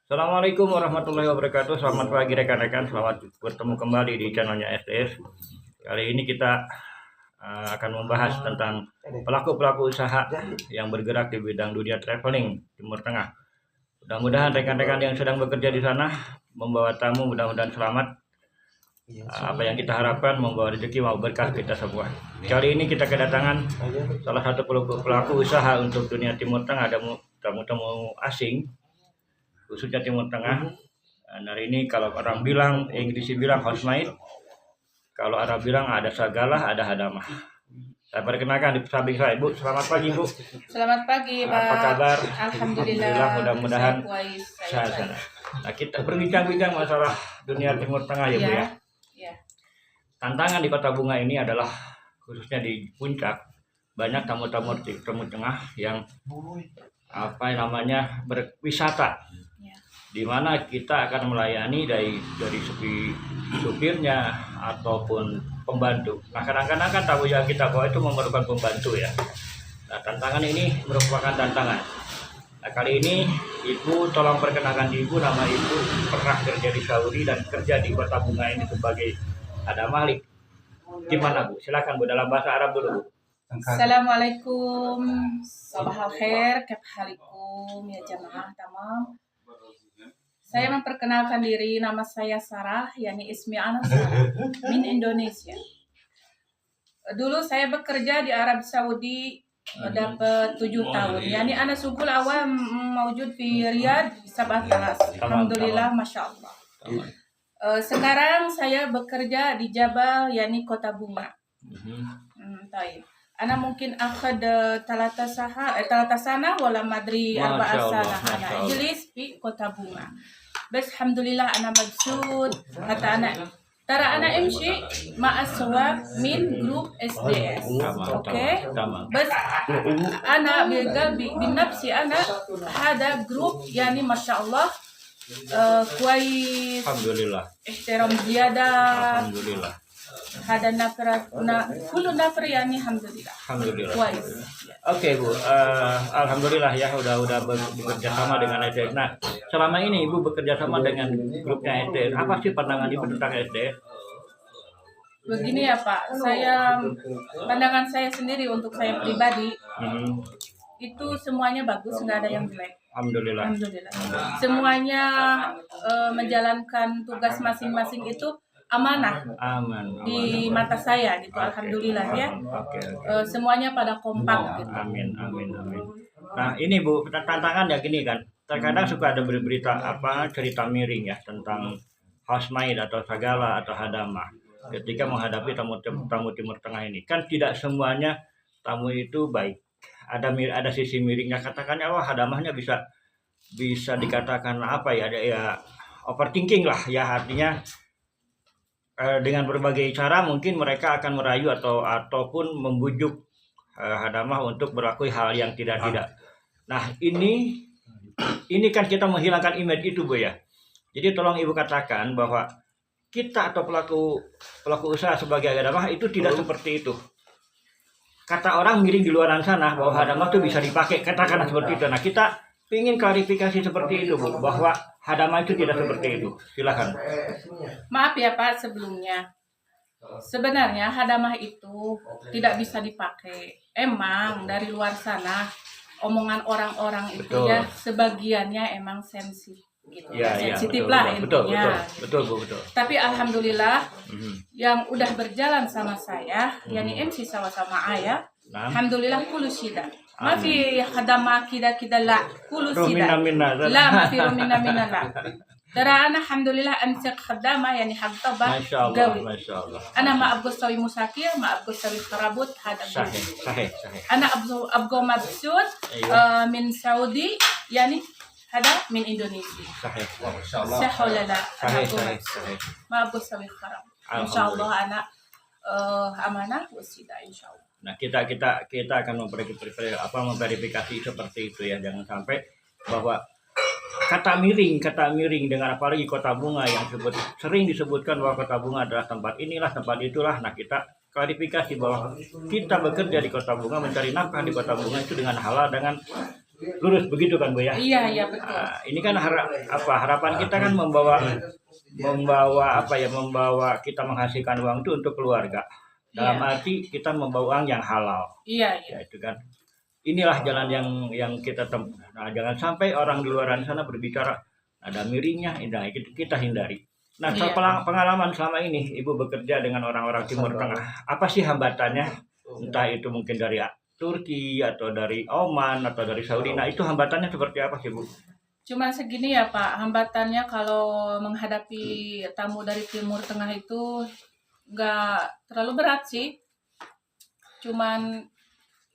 Assalamualaikum warahmatullahi wabarakatuh. Selamat pagi rekan-rekan. Selamat bertemu kembali di channelnya SDS. Kali ini kita akan membahas tentang pelaku-pelaku usaha yang bergerak di bidang dunia traveling Timur Tengah. Mudah-mudahan rekan-rekan yang sedang bekerja di sana membawa tamu, mudah-mudahan selamat. Apa yang kita harapkan membawa rezeki, mau berkah kita semua. Kali ini kita kedatangan salah satu pelaku usaha untuk dunia Timur Tengah. Ada tamu-tamu asing, khususnya Timur Tengah. Dan hari ini kalau orang bilang, Inggris bilang housemaid, kalau Arab bilang ada sagalah, ada hadamah. Saya perkenalkan di samping saya, Bu. Selamat pagi, Bu. Selamat pagi, Pak. Apa kabar? Alhamdulillah. Mudah-mudahan saya sehat. Nah, kita berbincang-bincang masalah dunia Timur Tengah ya, Bu ya. Ya. Tantangan di Kota Bunga ini adalah khususnya di Puncak, banyak tamu-tamu Timur Tengah yang berwisata, di mana kita akan melayani dari segi supirnya ataupun pembantu. Nah, kadang-kadang kan tamu yang kita bawa itu memerlukan pembantu ya. Nah, tantangan ini merupakan tantangan. Nah, kali ini Ibu tolong perkenalkan Ibu, nama Ibu pernah kerja di Saudi dan kerja di Kota Bunga ini sebagai hadamah. Gimana, Bu? Silakan, Bu, dalam bahasa Arab dulu, Bu. Assalamualaikum, sabahal khair, kep halikum ya jamaah tamam. Saya memperkenalkan diri, nama saya Sarah, yakni ismi ana Sarah, min Indonesia. Dulu saya bekerja di Arab Saudi, dapat 7 tahun. Yani ana sugul awal mawjud di Riyadh 7 tahun. Alhamdulillah, masya Allah. Sekarang saya bekerja di Jabal, yakni Kota Bunga. Taib. Ana mungkin akhad talata sana wala madri arba'a sana ana ijlis fi Kota Bunga. Bas alhamdulillah ana mabsut kata ana tara ana imshi ma'a sawab min grup SDS. Oke. Bas ana binafsi ana hada grup yani masyaallah kuais. Alhamdulillah. Ihtiram ziyadah. Alhamdulillah. Ada kullu nafar yani alhamdulillah. Alhamdulillah. Kuais. Oke, Bu. Alhamdulillah ya udah bekerja sama dengan SDS. Nah, selama ini Ibu bekerja sama dengan grupnya SDS. Apa sih pandangan Ibu tentang SDS? Begini ya Pak, pandangan saya sendiri untuk saya pribadi itu semuanya bagus, nggak ada yang jelek. Alhamdulillah. Alhamdulillah. Semuanya menjalankan tugas masing-masing itu amanah. Aman. Di mata saya gitu. Alhamdulillah ya. Semuanya pada kompak gitu. Amin. Nah, ini Bu, tantangan ya gini kan. Terkadang suka ada berita cerita miring ya tentang housemaid atau sagala atau hadamah ketika menghadapi tamu Timur Tengah ini. Kan tidak semuanya tamu itu baik. Ada sisi miringnya, katakannya hadamahnya bisa dikatakan overthinking lah ya, artinya dengan berbagai cara mungkin mereka akan merayu ataupun membujuk hadamah untuk berlaku hal yang tidak. Nah, ini kan kita menghilangkan image itu, Bu ya. Jadi tolong Ibu katakan bahwa kita atau pelaku usaha sebagai hadamah itu tidak seperti itu. Kata orang miring di luar sana bahwa hadamah itu bisa dipakai, katakanlah seperti itu. Nah, kita ingin klarifikasi seperti itu, Bu, bahwa hadamah itu tidak seperti itu. Silakan. Maaf ya Pak sebelumnya. Sebenarnya hadamah itu tidak bisa dipakai. Emang dari luar sana omongan orang-orang itu betul. Ya sebagiannya emang sensitif gitu. Ya, sensitif betul, lah intinya. Betul, Bu. Tapi alhamdulillah yang udah berjalan sama saya, yakni MC sama-sama ayah. Alhamdulillah kullu syida. Ma fi khadama kita la kullu syida. La ma fi rumina la. Tara ana alhamdulillah amsik khadama yani hagtaba gawi. Masyaallah. Ana ma abgo sawi musakir, ma abgo sawi kharabut hada. Sahih. Ana abgo mabsut min Saudi yani hada min Indonesia. Sahih. Masyaallah. Sahih. Ma abgo sawi kharab. Insyaallah ana amanah wasida insyaallah. Nah, kita akan memverifikasi seperti itu ya, jangan sampai bahwa kata miring dengan apalagi Kota Bunga yang sering disebutkan bahwa Kota Bunga adalah tempat inilah, tempat itulah. Nah, kita klarifikasi bahwa kita bekerja di Kota Bunga, mencari nafkah di Kota Bunga itu dengan halal, dengan lurus begitu kan Bu ya? Iya, iya betul. Nah, ini kan harapan kita kan membawa membawa kita menghasilkan uang itu untuk keluarga. Dalam arti kita membawa uang yang halal. Iya, Ya itu kan. Inilah jalan yang kita tempuh. Nah, jangan sampai orang di luar sana berbicara ada miringnya, kita hindari. Nah, Iya. pengalaman selama ini Ibu bekerja dengan orang-orang Timur Tengah, apa sih hambatannya? Entah itu mungkin dari Turki atau dari Oman atau dari Saudi. Nah, itu hambatannya seperti apa sih Bu? Cuma segini ya Pak, hambatannya kalau menghadapi tamu dari Timur Tengah itu nggak terlalu berat sih. Cuman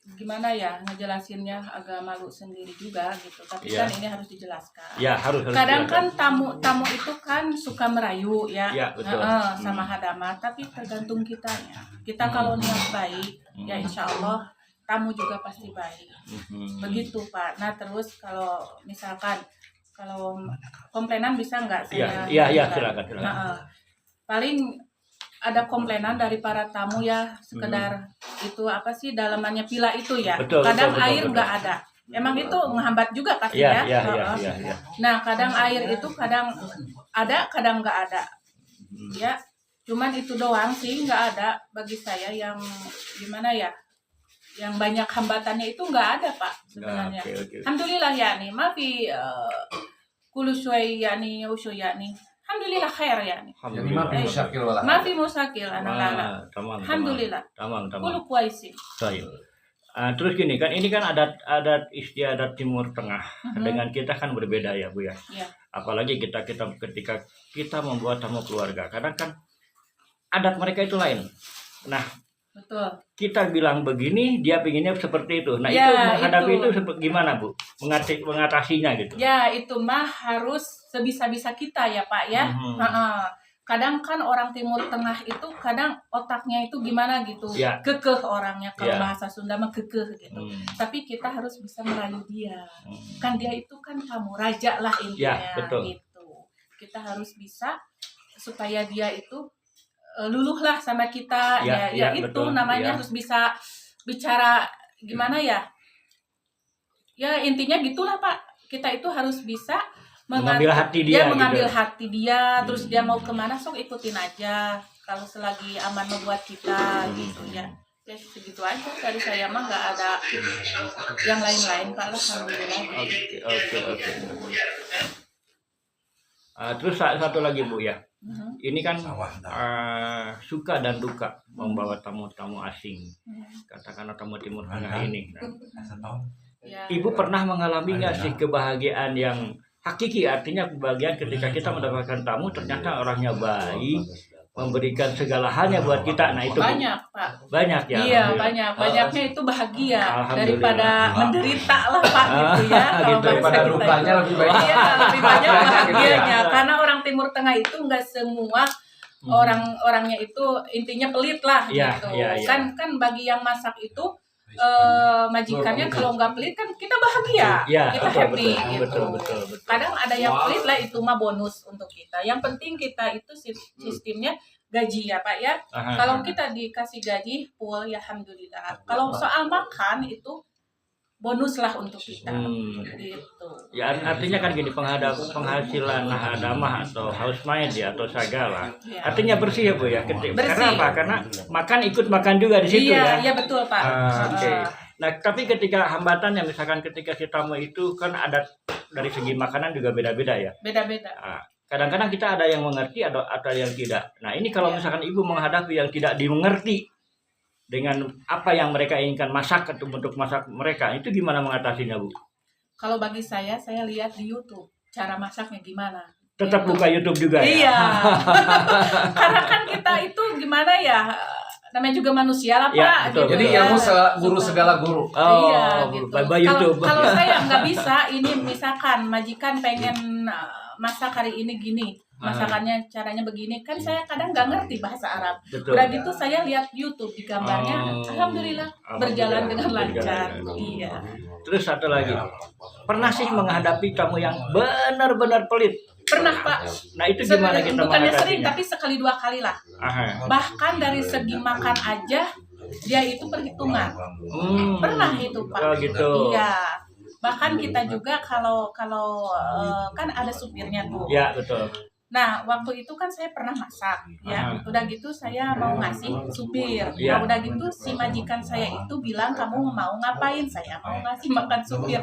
gimana ya ngejelasinnya, agak malu sendiri juga gitu. Tapi Iya. kan ini harus dijelaskan. Ya, harus Kadang kan dijelaskan. tamu itu kan suka merayu ya, Ya, betul. sama hadama, tapi tergantung kitanya. Kita kalau niat baik, ya insya Allah tamu juga pasti baik. Begitu Pak. Nah terus kalau misalkan kalau komplainan bisa nggak saya? Iya, silakan. Nah, paling ada komplainan dari para tamu ya, sekedar itu apa sih dalamannya pila itu ya. Betul, kadang betul, air betul. nggak ada. Emang itu menghambat juga pasti Iya, ya. iya. Nah kadang air itu kadang ada, kadang nggak ada. Ya, cuman itu doang sih nggak ada bagi saya yang gimana ya, yang banyak hambatannya itu nggak ada Pak sebenarnya. Oke. Alhamdulillah ya nih, mafi kulu syai yani ushu yani. Alhamdulillah khair yani. Jadi mafi musyakil wala. Mafi musakil anak-anak. Tamam. Alhamdulillah. Tamam. Kulu kuaisin. Baik. Terus gini kan, ini kan adat istiadat Timur Tengah. Dengan kita kan berbeda ya Bu ya. Iya. Apalagi kita ketika kita membuat tamu keluarga, kadang kan adat mereka itu lain. Nah, Betul. kita bilang begini, dia pinginnya seperti itu. Nah, Ya, itu menghadapi itu. itu gimana Bu? Mengatasinya gitu. Ya itu mah harus sebisa-bisa kita ya Pak ya. Kadang kan orang Timur Tengah itu kadang otaknya itu gimana gitu, Ya. kekeh orangnya, kalau Ya. bahasa Sunda mah kekeh gitu. Tapi kita harus bisa merayu dia. Kan dia itu kan tamu raja lah intinya Ya, betul. gitu. Kita harus bisa supaya dia itu luluh lah sama kita. Ya itu betul. namanya Ya. harus bisa bicara gimana ya. Ya intinya gitulah Pak. Kita itu harus bisa Mengambil hati dia mengambil gitu. hati dia, terus dia mau kemana sok ikutin aja kalau selagi aman membuat kita gitu ya. Ya segitu aja dari saya mah, nggak ada yang lain-lain Pak, alhamdulillah. Oke. Terus satu lagi Bu ya. Ini kan suka dan duka membawa tamu-tamu asing, katakanlah tamu Timur Tengah ini. Nah, Ya. Ibu pernah mengalami nggak sih kebahagiaan yang hakiki, artinya kebahagiaan ketika kita mendapatkan tamu ternyata orangnya baik, memberikan segala halnya buat kita. Nah itu Bu. Banyak Pak. Banyak ya. Iya Alhamdulillah. banyaknya itu bahagia Alhamdulillah. daripada menderita lah Pak gitu ya. Kalau Gitu. bahasa Daripada kita dukanya itu. lebih banyak. Iya lebih banyak bahagianya, Gitu ya. karena orang Timur Tengah itu nggak semua orang-orangnya itu intinya pelit lah Iya, gitu. iya. Kan bagi yang masak itu majikannya kalau nggak pelit kan kita bahagia, Iya, kita betul, happy gitu. betul. Kadang ada yang pelit lah, itu mah bonus untuk kita. Yang penting kita itu sistemnya gaji ya Pak ya. Kalau kita dikasih gaji full ya alhamdulillah. Kalau soal makan itu bonus lah untuk kita. Gitu. Ya artinya kan gini, penghasilan hadamah atau housemaid ya atau sagala. Ya. Artinya bersih ya Bu ya. Bersih. Karena apa? Karena makan ikut makan juga di situ ya. Iya betul Pak. Oke. Nah, tapi ketika hambatan yang misalkan ketika si tamu itu kan adat dari segi makanan juga beda-beda ya. Beda-beda. Kadang-kadang kita ada yang mengerti atau yang tidak. Nah, ini kalau misalkan Ibu menghadapi yang tidak dimengerti dengan apa yang mereka inginkan masak atau untuk masak mereka, itu gimana mengatasinya Bu? Kalau bagi saya lihat di YouTube cara masaknya gimana. Tetap Gitu. buka YouTube juga ya? Iya. Karena kan kita itu gimana ya, namanya juga manusia lah Pak. Ya, betul. Jadi ya. ilmu guru segala guru. Iya gitu. Bye YouTube. Kalau saya nggak bisa, ini misalkan majikan pengen masak hari ini gini, masakannya caranya begini, kan saya kadang nggak ngerti bahasa Arab. Betul. Udah gitu saya lihat YouTube di gambarnya, alhamdulillah berjalan dengan lancar. Iya. Terus satu lagi, pernah sih menghadapi tamu yang benar-benar pelit? Pernah Pak. Nah itu gimana kita Bukannya sering, mengatasinya? tapi sekali dua kali lah. Bahkan dari segi makan aja dia itu perhitungan. Pernah itu Pak. Oh gitu. Iya. Bahkan kita juga kalau kan ada supirnya tuh. Ya, betul. Nah, waktu itu kan saya pernah masak, ya. Udah gitu saya mau ngasih supir. Iya. Nah, udah gitu si majikan saya itu bilang, kamu mau ngapain? Saya mau ngasih makan supir.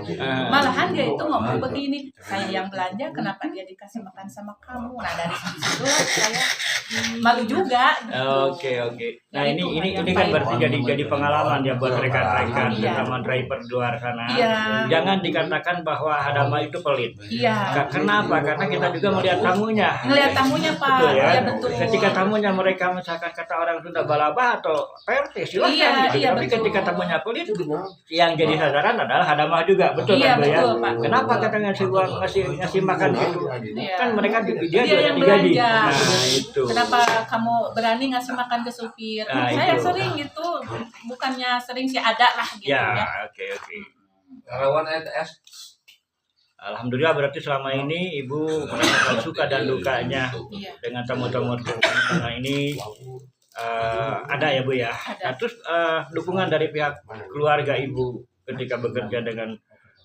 Malahan dia itu ngomong begini, saya yang belanja, kenapa dia dikasih makan sama kamu? Nah, dari situ saya malu juga. Gitu. Oke. Nah, Jadi ini kan berarti jadi pengalaman ya buat rekan-rekan Iya. terutama driver di luar sana. Iya. Jangan dikatakan bahwa Hadama itu pelit. Iya. Kenapa? Karena kita juga melihat tamunya. Ngelihat tamunya, Pak. Betul ya. Iya, betul. Ketika tamunya mereka misalkan kata orang Sunda balabah atau PRT silahkan. Iya, gitu. iya, Tapi betul. ketika tamunya pelit, yang jadi sasaran adalah Hadamah juga, betul Iya, kan Bu ya? betul, Pak. Kenapa katanya ngasih makan itu? Iya. Kan mereka dia Dia juga yang digaji. belanja. Nah, itu. Kenapa kamu berani ngasih makan ke supir? Nah, Saya itu. sering gitu, bukannya sering sih ada lah gitu Ya, ya. oke. Relawan ETS. Alhamdulillah berarti selama ini Ibu merasakan suka dan dukanya Iya. dengan tamu-tamu karena ini ada ya Bu ya. Nah, terus dukungan dari pihak keluarga Ibu ketika bekerja dengan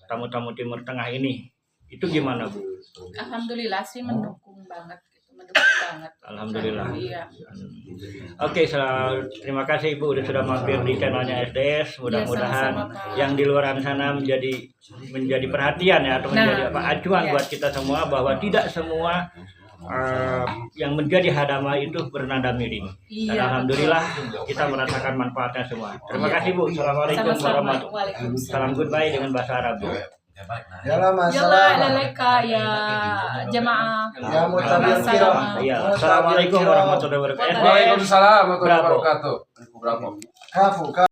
tamu-tamu Timur Tengah ini itu gimana Bu? Alhamdulillah sih mendukung banget gitu, mendukung banget. Alhamdulillah. Iya. Oke, terima kasih Ibu sudah mampir di channelnya SDS. Mudah-mudahan sama-sama, Pak. yang di luar sana menjadi perhatian ya atau menjadi acuan iya. buat kita semua bahwa tidak semua yang menjadi Hadama itu bernada miring. Dan Iya, alhamdulillah kita merasakan manfaatnya semua. Terima Iya. kasih Bu. Assalamualaikum Sama-sama. warahmatullahi wabarakatuh. Salam goodbye dengan bahasa Arab Bu. Yalah Jalla masalah. alaika ya jamaah. Ya mutabil kiram. Iya. Assalamualaikum warahmatullahi wabarakatuh. Waalaikumsalam warahmatullahi Bravo. wabarakatuh. Bravo. Kafu.